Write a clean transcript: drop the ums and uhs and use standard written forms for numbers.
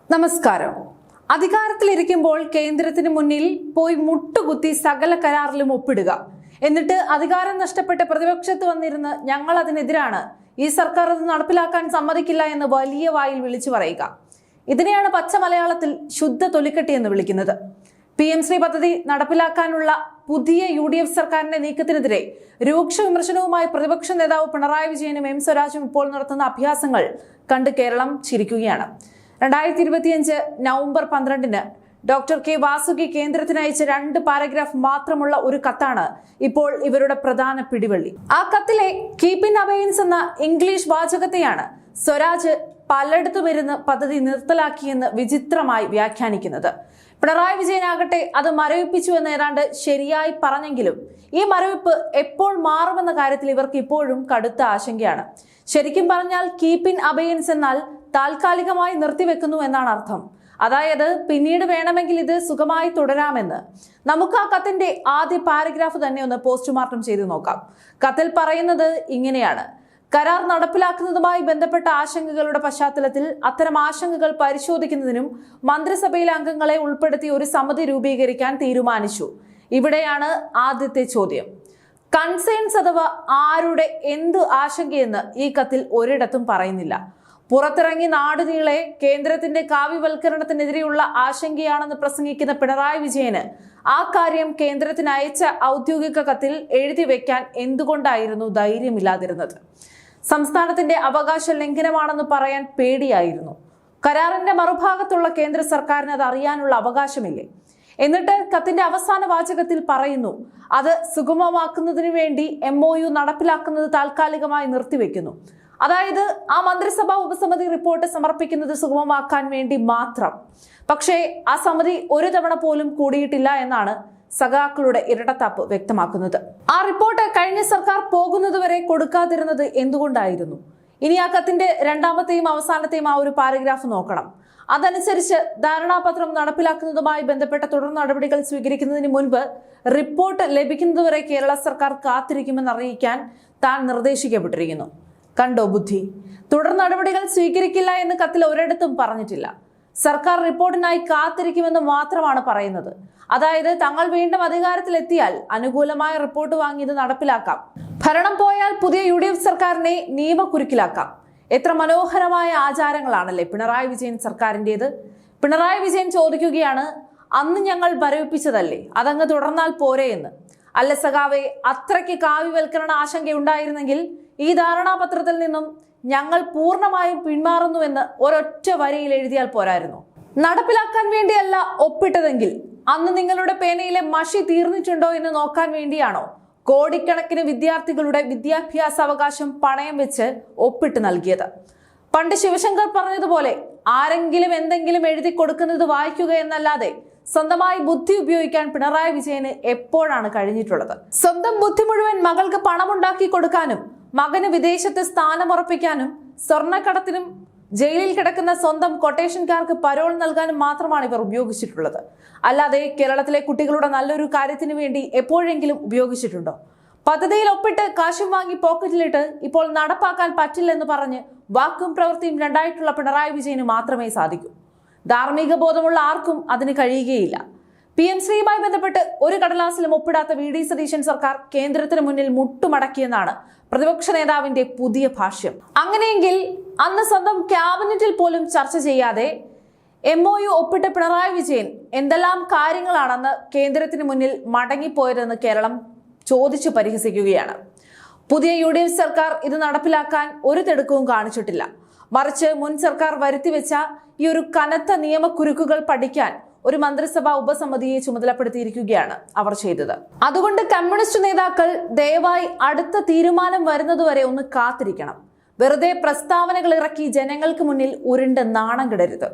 നമസ്കാരം. അധികാരത്തിലിരിക്കുമ്പോൾ കേന്ദ്രത്തിന് മുന്നിൽ പോയി മുട്ടുകുത്തി സകല കരാറിലും ഒപ്പിടുക, എന്നിട്ട് അധികാരം നഷ്ടപ്പെട്ട പ്രതിപക്ഷത്ത് വന്നിരുന്ന് ഞങ്ങൾ അതിനെതിരാണ്, ഈ സർക്കാർ അത് നടപ്പിലാക്കാൻ സമ്മതിക്കില്ല എന്ന് വലിയ വായിൽ വിളിച്ചു പറയുക. ഇതിനെയാണ് പച്ച മലയാളത്തിൽ ശുദ്ധ തൊലിക്കെട്ടി എന്ന് വിളിക്കുന്നത്. PM-ശ്രീ പദ്ധതി നടപ്പിലാക്കാനുള്ള പുതിയ UDF സർക്കാരിന്റെ നീക്കത്തിനെതിരെ രൂക്ഷ വിമർശനവുമായി പ്രതിപക്ഷ നേതാവ് പിണറായി വിജയനും M സ്വരാജും ഇപ്പോൾ നടത്തുന്ന അഭ്യാസങ്ങൾ കണ്ട് കേരളം ചിരിക്കുകയാണ്. 2025 നവംബർ 12-ന് ഡോക്ടർ കെ വാസുകി കേന്ദ്രത്തിന് അയച്ച 2 പാരഗ്രാഫ് മാത്രമുള്ള ഒരു കത്താണ് ഇപ്പോൾ ഇവരുടെ പ്രധാന പിടിവള്ളി. ആ കത്തിലെ കീപ്പ് ഇൻ അബയൻസ് എന്ന ഇംഗ്ലീഷ് വാചകത്തെയാണ് സ്വരാജ് പലയിടത്തും ഇരുന്ന് പദ്ധതി നിർത്തലാക്കിയെന്ന് വിചിത്രമായി വ്യാഖ്യാനിക്കുന്നത്. പിണറായി വിജയനാകട്ടെ അത് മരവിപ്പിച്ചു എന്ന് ഏതാണ്ട് ശരിയായി പറഞ്ഞെങ്കിലും ഈ മരവിപ്പ് എപ്പോൾ മാറുമെന്ന കാര്യത്തിൽ ഇവർക്ക് ഇപ്പോഴും കടുത്ത ആശങ്കയാണ്. ശരിക്കും പറഞ്ഞാൽ കീപ്പ് ഇൻ അബയൻസ് എന്നാൽ താൽക്കാലികമായി നിർത്തിവെക്കുന്നു എന്നാണ് അർത്ഥം. അതായത് പിന്നീട് വേണമെങ്കിൽ ഇത് സുഖമായി തുടരാമെന്ന്. നമുക്ക് ആ കത്തിന്റെ ആദ്യ പാരഗ്രാഫ് തന്നെ ഒന്ന് പോസ്റ്റ്മോർട്ടം ചെയ്തു നോക്കാം. കത്തിൽ പറയുന്നത് ഇങ്ങനെയാണ്: കരാർ നടപ്പിലാക്കുന്നതുമായി ബന്ധപ്പെട്ട ആശങ്കകളുടെ പശ്ചാത്തലത്തിൽ അത്തരം ആശങ്കകൾ പരിശോധിക്കുന്നതിനും മന്ത്രിസഭയിലെ അംഗങ്ങളെ ഉൾപ്പെടുത്തി ഒരു സമിതി രൂപീകരിക്കാൻ തീരുമാനിച്ചു. ഇവിടെയാണ് ആദ്യത്തെ ചോദ്യം. കൺസേൺസ് അഥവാ ആരുടെ എന്ത് ആശങ്കയെന്ന് ഈ കത്തിൽ ഒരിടത്തും പറയുന്നില്ല. പുറത്തിറങ്ങി നാടുനീളെ കേന്ദ്രത്തിന്റെ കാവ്യവൽക്കരണത്തിനെതിരെയുള്ള ആശങ്കയാണെന്ന് പ്രസംഗിക്കുന്ന പിണറായി വിജയന് ആ കാര്യം കേന്ദ്രത്തിന് അയച്ച ഔദ്യോഗിക കത്തിൽ എഴുതി വെക്കാൻ എന്തുകൊണ്ടായിരുന്നു ധൈര്യമില്ലാതിരുന്നത്? സംസ്ഥാനത്തിന്റെ അവകാശ ലംഘനമാണെന്ന് പറയാൻ പേടിയായിരുന്നു. കരാറിന്റെ മറുഭാഗത്തുള്ള കേന്ദ്ര സർക്കാരിന് അത് അറിയാനുള്ള അവകാശമില്ലേ? എന്നിട്ട് കത്തിന്റെ അവസാന വാചകത്തിൽ പറയുന്നു, അത് സുഗമമാക്കുന്നതിന് വേണ്ടി MOU നടപ്പിലാക്കുന്നത് താൽക്കാലികമായി നിർത്തിവെക്കുന്നു. അതായത് ആ മന്ത്രിസഭാ ഉപസമിതി റിപ്പോർട്ട് സമർപ്പിക്കുന്നത് സുഗമമാക്കാൻ വേണ്ടി മാത്രം. പക്ഷേ ആ സമിതി ഒരു തവണ പോലും കൂടിയിട്ടില്ല എന്നാണ് സഖാക്കളുടെ ഇരട്ടത്താപ്പ് വ്യക്തമാക്കുന്നത്. ആ റിപ്പോർട്ട് കഴിഞ്ഞ സർക്കാർ പോകുന്നതുവരെ കൊടുക്കാതിരുന്നത് എന്തുകൊണ്ടായിരുന്നു? ഇനി ആ കത്തിന്റെ രണ്ടാമത്തെയും അവസാനത്തെയും ആ ഒരു പാരഗ്രാഫ് നോക്കണം. അതനുസരിച്ച് ധാരണാപത്രം നടപ്പിലാക്കുന്നതുമായി ബന്ധപ്പെട്ട തുടർ നടപടികൾ സ്വീകരിക്കുന്നതിന് മുൻപ് റിപ്പോർട്ട് ലഭിക്കുന്നതുവരെ കേരള സർക്കാർ കാത്തിരിക്കുമെന്ന് അറിയിക്കാൻ താൻ നിർദ്ദേശിക്കപ്പെട്ടിരിക്കുന്നു. കണ്ടോ ബുദ്ധി? തുടർ നടപടികൾ സ്വീകരിക്കില്ല എന്ന് കത്തിൽ ഒരിടത്തും പറഞ്ഞിട്ടില്ല. സർക്കാർ റിപ്പോർട്ടിനായി കാത്തിരിക്കുമെന്ന് മാത്രമാണ് പറയുന്നത്. അതായത് തങ്ങൾ വീണ്ടും അധികാരത്തിലെത്തിയാൽ അനുകൂലമായ റിപ്പോർട്ട് വാങ്ങി ഇത് നടപ്പിലാക്കാം. ഭരണം പോയാൽ പുതിയ UDF സർക്കാരിനെ നിയമക്കുരുക്കിലാക്കാം. എത്ര മനോഹരമായ ആചാരങ്ങളാണല്ലേ പിണറായി വിജയൻ സർക്കാരിൻ്റെത്. പിണറായി വിജയൻ ചോദിക്കുകയാണ്, അന്ന് ഞങ്ങൾ മരവിപ്പിച്ചതല്ലേ, അതങ്ങ് തുടർന്നാൽ പോരെ എന്ന്. അല്ല സഖാവേ, അത്രയ്ക്ക് കാവ്യവൽക്കരണ ആശങ്കയുണ്ടായിരുന്നെങ്കിൽ ഈ ധാരണാപത്രത്തിൽ നിന്നും ഞങ്ങൾ പൂർണ്ണമായും പിന്മാറുന്നുവെന്ന് ഒരൊറ്റ വരിയിൽ എഴുതിയാൽ പോരായിരുന്നു. നടപ്പിലാക്കാൻ വേണ്ടിയല്ല ഒപ്പിട്ടതെങ്കിൽ അന്ന് നിങ്ങളുടെ പേനയിലെ മഷി തീർന്നിട്ടുണ്ടോ എന്ന് നോക്കാൻ വേണ്ടിയാണോ കോടിക്കണക്കിന് വിദ്യാർത്ഥികളുടെ വിദ്യാഭ്യാസ അവകാശം പണയം വെച്ച് ഒപ്പിട്ട് നൽകിയത്? പണ്ട് ശിവശങ്കർ പറഞ്ഞതുപോലെ ആരെങ്കിലും എന്തെങ്കിലും എഴുതി കൊടുക്കുന്നത് വായിക്കുക എന്നല്ലാതെ സ്വന്തമായി ബുദ്ധി ഉപയോഗിക്കാൻ പിണറായി വിജയന് എപ്പോഴാണ് കഴിഞ്ഞിട്ടുള്ളത്? സ്വന്തം ബുദ്ധി മുഴുവൻ മകൾക്ക് പണമുണ്ടാക്കി കൊടുക്കാനും മകന് വിദേശത്ത് സ്ഥാനമുറപ്പിക്കാനും സ്വർണ്ണക്കടത്തിനും ജയിലിൽ കിടക്കുന്ന സ്വന്തം കൊട്ടേഷൻകാർക്ക് പരോൾ നൽകാനും മാത്രമാണ് ഇവർ ഉപയോഗിച്ചിട്ടുള്ളത്. അല്ലാതെ കേരളത്തിലെ കുട്ടികളുടെ നല്ലൊരു കാര്യത്തിന് വേണ്ടി എപ്പോഴെങ്കിലും ഉപയോഗിച്ചിട്ടുണ്ടോ? പദ്ധതിയിൽ ഒപ്പിട്ട് കാശും വാങ്ങി പോക്കറ്റിലിട്ട് ഇപ്പോൾ നടപ്പാക്കാൻ പറ്റില്ലെന്ന് പറഞ്ഞ് വാക്കും പ്രവൃത്തിയും രണ്ടായിട്ടുള്ള പിണറായി വിജയന് മാത്രമേ സാധിക്കൂ. ധാർമ്മിക ബോധമുള്ള ആർക്കും അതിന് കഴിയുകയില്ല. PM-ശ്രീയുമായി ബന്ധപ്പെട്ട് ഒരു കടലാസിലും ഒപ്പിടാത്ത VD സതീശൻ സർക്കാർ കേന്ദ്രത്തിന് മുന്നിൽ മുട്ടുമടക്കിയെന്നാണ് പ്രതിപക്ഷ നേതാവിന്റെ പുതിയ ഭാഷ്യം. അങ്ങനെയെങ്കിൽ അന്ന് സ്വന്തം ക്യാബിനറ്റിൽ പോലും ചർച്ച ചെയ്യാതെ MOU ഒപ്പിട്ട പിണറായി വിജയൻ എന്തെല്ലാം കാര്യങ്ങളാണെന്ന് കേന്ദ്രത്തിന് മുന്നിൽ മടങ്ങിപ്പോയതെന്ന് കേരളം ചോദിച്ചു പരിഹസിക്കുകയാണ്. പുതിയ UDF സർക്കാർ ഇത് നടപ്പിലാക്കാൻ ഒരു തിടുക്കവും കാണിച്ചിട്ടില്ല. മറിച്ച് മുൻ സർക്കാർ വരുത്തിവെച്ച ഈ ഒരു കനത്ത നിയമക്കുരുക്കുകൾ പഠിക്കാൻ ഒരു മന്ത്രിസഭാ ഉപസമിതിയെ ചുമതലപ്പെടുത്തിയിരിക്കുകയാണ് അവർ ചെയ്തത്. അതുകൊണ്ട് കമ്മ്യൂണിസ്റ്റ് നേതാക്കൾ ദയവായി അടുത്ത തീരുമാനം വരുന്നതുവരെ ഒന്ന് കാത്തിരിക്കണം. വെറുതെ പ്രസ്താവനകൾ ഇറക്കി ജനങ്ങൾക്ക് മുന്നിൽ ഉരുണ്ട് നാണം കിടരുത്.